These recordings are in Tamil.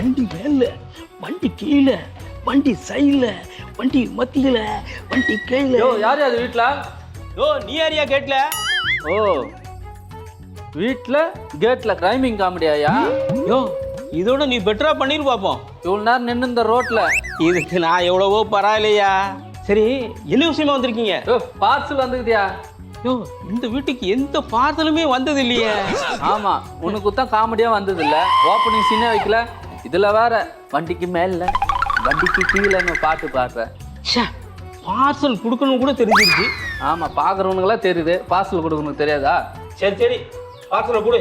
வண்டி மேல, வண்டி கீழே, வண்டி சைடுல, வண்டி மத்தியில, வண்டி கீழே. யோ யார் அது வீட்டில்? யோ நீ யாரியா கேட்ல? ஓ வீட்டில் கேட்டில் கிரைமிங் காமெடியாயா? யோ இதோட நீ பெட்டரா பண்ணிரு பாப்போம். இவ்வளோ நேரம் நின்று இந்த ரோட்டில் இதுக்கு நான் எவ்வளவோ பரவாயில்லையா. சரி என்ன விஷயமா வந்திருக்கீங்க? யோ பார்சல் வந்துக்குதியா? யோ இந்த வீட்டுக்கு எந்த பார்சலுமே வந்தது இல்லையே. ஆமாம் உனக்கு தான் காமெடியாக வந்தது இல்லை. ஓப்பனிங் சீனே வைக்கல. இதில் வேற வண்டிக்கு மேலே வண்டிக்கு கீழேன்னு பாட்டு பாடுறேன். பார்சல் கொடுக்கணும் கூட தெரிஞ்சிருச்சு. ஆமாம் பார்க்குறவனுங்களாம் தெரியுது, பார்சல் கொடுக்கணுக்கு தெரியாதா? சரி சரி பார்சலை கொடு.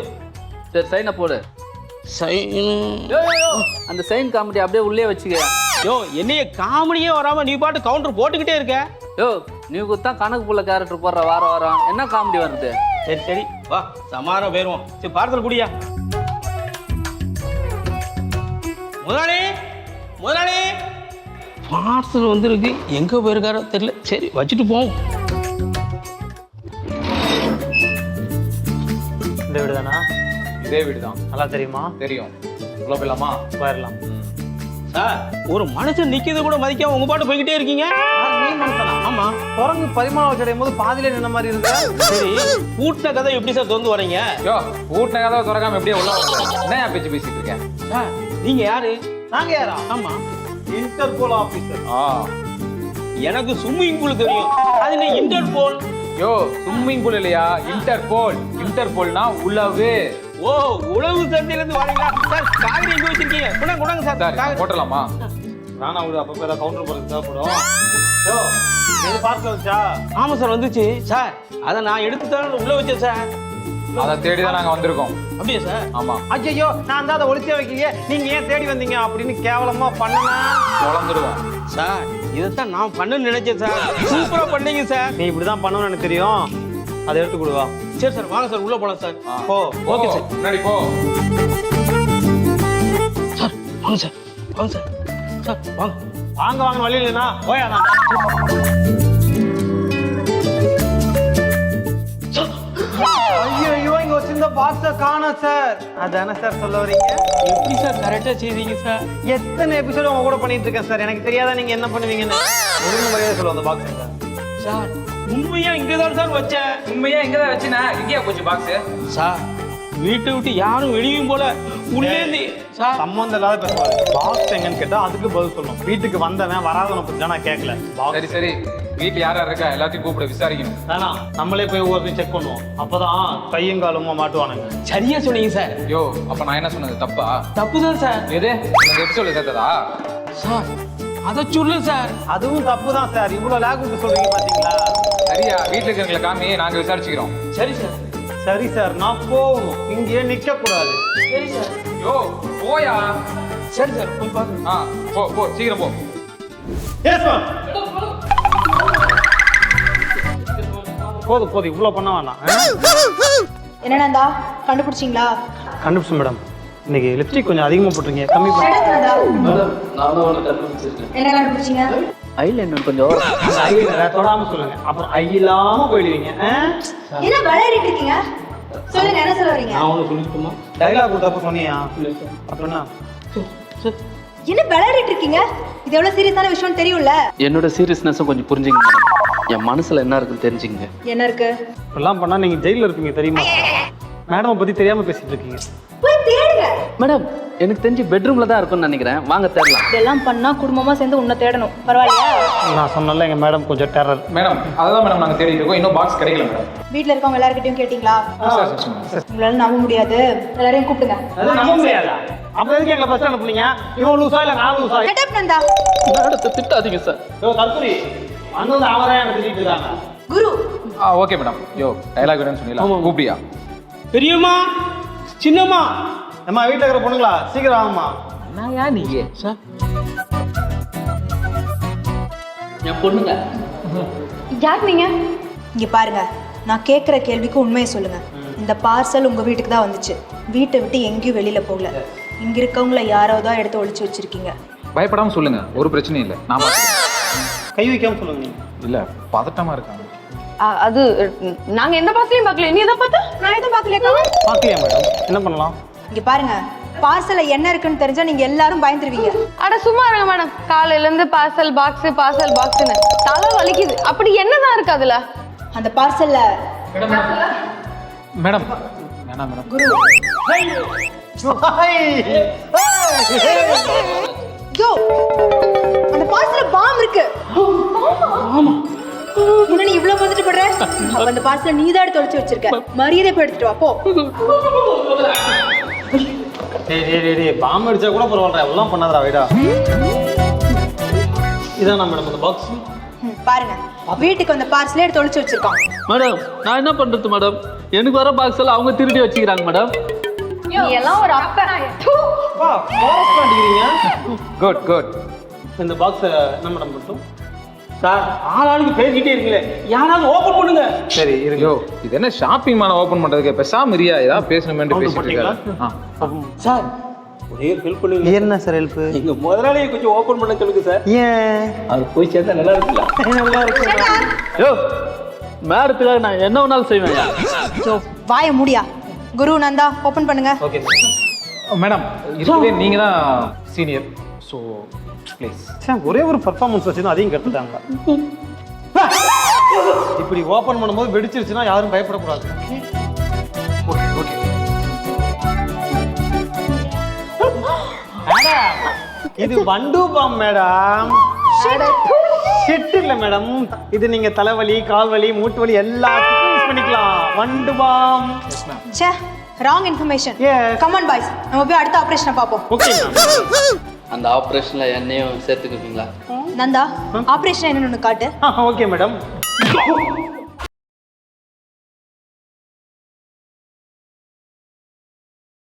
சரி சைனை போடு. அந்த சைன் காமெடி அப்படியே உள்ளே வச்சுக்க. யோ என்னைய காமெடியே வராம நீ பாட்டு கவுண்டர் போட்டுக்கிட்டே இருக்க. யோ நீ தான் கணக்கு புள்ள கேரக்டர் போடுற வாரம் வாரம் என்ன காமெடி வருது? சரி சரி வா சமாதானம் போயிருவோம். சரி பார்சல் குடியா. முதலாளி முதலாளி பார்சல் வந்துருக்கு. எங்க போயிருக்காரோ தெரியல. சரி வச்சுட்டு போவோம். இந்த வீடு தானா? இதே வீடு தான். நல்லா தெரியுமா? தெரியும். உள்ள போயிடலாமா? போயிடலாம். சார் ஒரு மனுஷன் நிக்கிறது கூட மதிக்காம உங்க பாட்டு போய்கிட்டே இருக்கீங்க. நீ மனுஷனா? ஆமா குரங்கு பரிமாணம் வச்சடையும் போது பாதியில நின்ன மாதிரி இருக்கு. சரி கூட்டின கதை எப்படி சார் திறந்து வரீங்க? யோ ஊட்டின கதவை திறக்காம எப்படியே உள்ள வர? என்ன பேச்சு பேசிட்டு இருக்கேன்? சார் நீங்க யாரு? நாங்க யாரா? ஆமா இன்டர்போல் ஆபீசர். எனக்கு ஸ்விம்மிங் பூல் தெரியும். அது என்ன இன்டர்போல்? யோ ஸ்விம்மிங் பூல் இல்லையா, இன்டர்போல். இன்டர்போல்னா உளவு. ஓ உளவு சந்தையில இருந்து வரீங்களா சார்? காய்கறி எங்க வச்சிருக்கீங்க? குணங்க சார். சார் போட்டலாமா? நானா விட அப்பப்போ ஏதாவது கவுண்டர் போடுறது தேவைப்படும். யோ இது பார்க்க வச்சா? ஆமா சார் வந்துச்சு சார். அதை நான் எடுத்து தான் உள்ள வச்சேன் சார். அதை தேடி தான் நாங்க வந்திருக்கோம். அப்படியே சார்? ஆமா. ஐயோ நான் தான் அதை ஒளிச்சே வைக்கிறீங்க, நீங்க ஏன் தேடி வந்தீங்க அப்படின்னு கேவலமா பண்ணனா வளர்ந்துடுவோம் சார். இதைத்தான் நான் பண்ணணும்னு நினைச்சேன் சார். சூப்பரா பண்ணீங்க சார். நீ இப்படிதான் பண்ணணும்னு எனக்கு தெரியும். அதை எடுத்து கொடுவா. சரி சார் வாங்க சார் உள்ள போலாம் சார். போ. Okay sir. முன்னாடி போ. சார் வாங்க சார். வாங்க சார். சார் வாங்க. வாங்க வாங்க வழி இல்லைன்னா போயாதான். ஐயோ இங்க வச்சிருந்த பாக்ஸ காணோம் சார். அதானே சார் சொல்ல வரீங்க? எப்படி சார் கரெக்டா செய்தீங்க சார்? எத்தனை எபிசோடு உங்க கூட பண்ணிட்டு இருக்கேன் சார். எனக்கு தெரியாதா நீங்க என்ன பண்ணுவீங்கன்னு? ஒழுங்கு மரியாதை சொல்லுவோம் அந்த பாக்ஸ். சார் உண்மையா இங்கதான் சார் வச்சேன். உண்மையா எங்கதான் வச்சுனா எங்கேயா போச்சு பாக்ஸ்? சார் வீட்டை விட்டு யாரும் வெளியும் போல உள்ளேந்து சார். சம்பந்தம் இல்லாத பேசுவாரு. பாக்ஸ் எங்கன்னு கேட்டா அதுக்கு பதில் சொல்லணும். வீட்டுக்கு வந்தவன் வராதவனை பத்தி நான் கேட்கல. சரி சரி வீட்டுல யார் யார் இருக்கா எல்லாத்தையும் கூப்பிட விசாரிக்கணும். வேணாம் நம்மளே போய் ஒவ்வொருத்தையும் செக் பண்ணுவோம். அப்பதான் கையும் காலுமா மாட்டுவானுங்க. சரியா சொன்னீங்க சார். யோ அப்ப நான் என்ன சொன்னது தப்பா? தப்புதான் சார். எது இந்த எபிசோட சேர்த்ததா? சார் அதை சொல்லு சார். அதுவும் தப்பு தான் சார். இவ்வளவு லேக் விட்டு சொல்றீங்க பாத்தீங்களா? சரியா வீட்டுல இருக்கிறவங்களை காமி நாங்க விசாரிச்சுக்கிறோம். சரி சார். சரி சார் நான் போகணும். இங்கேயே நிக்க கூடாது. சரி சார். யோ போயா. சரி சார் போய் பாருங்க. போ போ சீக்கிரம் போ. Yes ma'am. போதும் போதும் இவ்வளவு பண்ண வேணாம். என்னடா கண்டுபிடிச்சிங்களா? கண்டுபிடிச்சு மேடம். இன்னைக்கு லிப்ஸ்டிக் கொஞ்சம் அதிகமாக போட்டுருங்க. கம்மி பண்ணி. மேடம் நானும் ஒன்று கண்டுபிடிச்சிருக்கேன். என்ன கண்டுபிடிச்சிங்க? ஐலைனர் கொஞ்சம் அந்த ஐலைனரை தொடாம சொல்லுங்க. அப்புறம் ஐ இல்லாம போயிடுவீங்க. என்ன விளையாடிட்டு இருக்கீங்க? சொல்லுங்க என்ன சொல்ல வரீங்க? நான் ஒன்று சொல்லிட்டுமா? டைலாக் கொடுத்தப்ப சொன்னியா? அப்படின்னா என்ன விளையாடிட்டு இருக்கீங்க? இது எவ்வளவு சீரியஸான விஷயம் தெரியும்ல? என்னோட சீரியஸ்னஸும் கொஞ்சம் புரிஞ்சுங்க மேடம். என் மனசுல என்ன இருக்குன்னு தெரிஞ்சுங்க. என்ன இருக்கு? இப்பெல்லாம் பண்ணா நீங்க ஜெயில இருப்பீங்க தெரியுமா? மேடம் பத்தி தெரியாம பேசிட்டு இருக்கீங்க. போய் தேடுங்க. மேடம் எனக்கு தெரிஞ்சு பெட்ரூம்ல தான் இருக்கும்னு நினைக்கிறேன். வாங்க தேடலாம். இதெல்லாம் பண்ணா குடும்பமா சேர்ந்து உன்னை தேடணும். பரவாயில்லையா? நான் சொன்னல எங்க மேடம் கொஞ்சம் டெரர். மேடம் அதான் மேடம் நாங்க தேடிட்டு இருக்கோம். இன்னும் பாக்ஸ் கிடைக்கல மேடம். வீட்ல இருக்கவங்க எல்லார்கிட்டயும் கேட்டீங்களா? உங்களால நம்ப முடியாது. எல்லாரையும் கூப்பிடுங்க. அது நம்ப முடியாதா? அப்ப எதுக்கு எங்களை ஃபர்ஸ்ட் அனுப்புனீங்க? இவன் லூசா இல்ல நான் லூசா? கட் அப் நந்தா. மேடத்தை திட்டாதீங்க சார். யோ கல்புரி அண்ணன் அவரே எனக்கு திட்டிட்டு இருக்காங்க. குரு ஓகே மேடம். யோ டைலாக் வேணும்னு சொன்னீங்களா? கூப்பிடியா? பெரியம்மா சின்னம்மா. அம்மா வீட்டுல இருக்கிற பொண்ணுங்களா சீக்கிரம் வாங்கம்மா. நான் யார் நீங்க சார்? என் பொண்ணுங்க. யார் நீங்க? இங்க பாருங்க, நான் கேட்குற கேள்விக்கு உண்மையை சொல்லுங்க. இந்த பார்சல் உங்க வீட்டுக்கு தான் வந்துச்சு. வீட்டை விட்டு எங்கேயும் வெளியில போகல. இங்க இருக்கவங்கள யாராவது தான் எடுத்து ஒளிச்சு வச்சிருக்கீங்க. பயப்படாம சொல்லுங்க. ஒரு பிரச்சனையும் இல்லை. நான் கை வைக்காம சொல்லுங்க. நீங்க இல்ல பதட்டமா இருக்காங்க. அது நாங்க எந்த பாஸ்லயும் பார்க்கல. நீ எதை பார்த்தா? நான் எதுவும் பார்க்கலையா? பாக்கலையா மேடம்? என்ன பண்ணலாம்? இங்க பாருங்க, பார்சல்ல என்ன இருக்குன்னு தெரிஞ்சா நீங்க எல்லாரும் பயந்துருவீங்க. அட சும்மா இருங்க மேடம். காலையில இருந்து பார்சல் பாக்ஸ்னு தலை வலிக்குது. அப்படி என்னதான் இருக்கு அதுல? அந்த பார்சல்ல மேடம் வேணாம் மேடம். குரு யோ, அந்த பார்சல்ல பாம் இருக்கு. என்ன நீ இவ்ளோ வந்துட்டு படுற? அப்ப அந்த பார்சல்ல நீ தான் எடுத்து ஒளிச்சு வச்சிருக்க. மரியாதை போய் எடுத்துட்டு வா போ. டேய் பாம்பு அடிச்சா கூட பரவாயில்ல, எல்லாம் பண்ணாதடா வைடா. இதான் மேடம் அந்த பாக்ஸ். பாருங்க, வீட்டுக்கு வந்த பார்சலே எடுத்து ஒளிச்சு வச்சிருக்கான். மேடம் நான் என்ன பண்றது மேடம்? எனக்கு வர பாக்ஸ் எல்லாம் அவங்க திருடி வச்சுக்கிறாங்க மேடம். நீ எல்லாம் ஒரு அப்பனா? வா ஃபாரஸ்ட் அடிக்கிறீங்க. Good good. இந்த பாக்ஸ் என்ன மேடம் மட்டும் சார் ஆளாளுக்கு பேசிக்கிட்டே இருக்கீங்களே, யாராவது ஓபன் பண்ணுங்க. சரி இருக்கு. யோ இது என்ன ஷாப்பிங் மாலை ஓபன் பண்றதுக்கு பேசாம இரியா, ஏதாவது பேசணுமேன்னு பேசிட்டு இருக்காரு. சார் ஒரே ஒரு ஹெல்ப் பண்ணுங்க. என்ன சார் ஹெல்ப்? எங்க முதலாளியை கொஞ்சம் ஓபன் பண்ண சொல்லுங்க சார். ஏன்? அவர் போய் சேர்ந்தா நல்லா இருக்குல்ல? நல்லா இருக்கு. யோ மேடத்துக்காக நான் என்ன வேணாலும் செய்வேன். யோ வாயை மூடியா. குரு நந்தா ஓபன் பண்ணுங்க. ஓகே மேடம் இருக்கவே நீங்க தான் சீனியர், ஸோ ப்ளீஸ். சார் ஒரே ஒரு பர்ஃபார்மன்ஸ் வச்சு அதையும் கற்றுட்டாங்க. இப்படி ஓபன் பண்ணும்போது வெடிச்சிருச்சுன்னா யாரும் பயப்படக்கூடாது. ஓகே. இது வண்டு பாம் மேடம். ஷிட் இல்ல மேடம், இது நீங்க தலைவலி கால் வலி மூட்டு வலி எல்லாத்துக்கும் யூஸ் பண்ணிக்கலாம். வண்டு பாம். ச்சே, wrong information. Yes. Come on boys, நம்ம போய் அடுத்த ஆபரேஷனை பாப்போம். Okay ma'am. அந்த ஆப்ரேஷன்ல என்னையும் சேர்த்துக்குவீங்களா? நந்தா ஆபரேஷன் என்னன்னு காட்டு. Okay madam.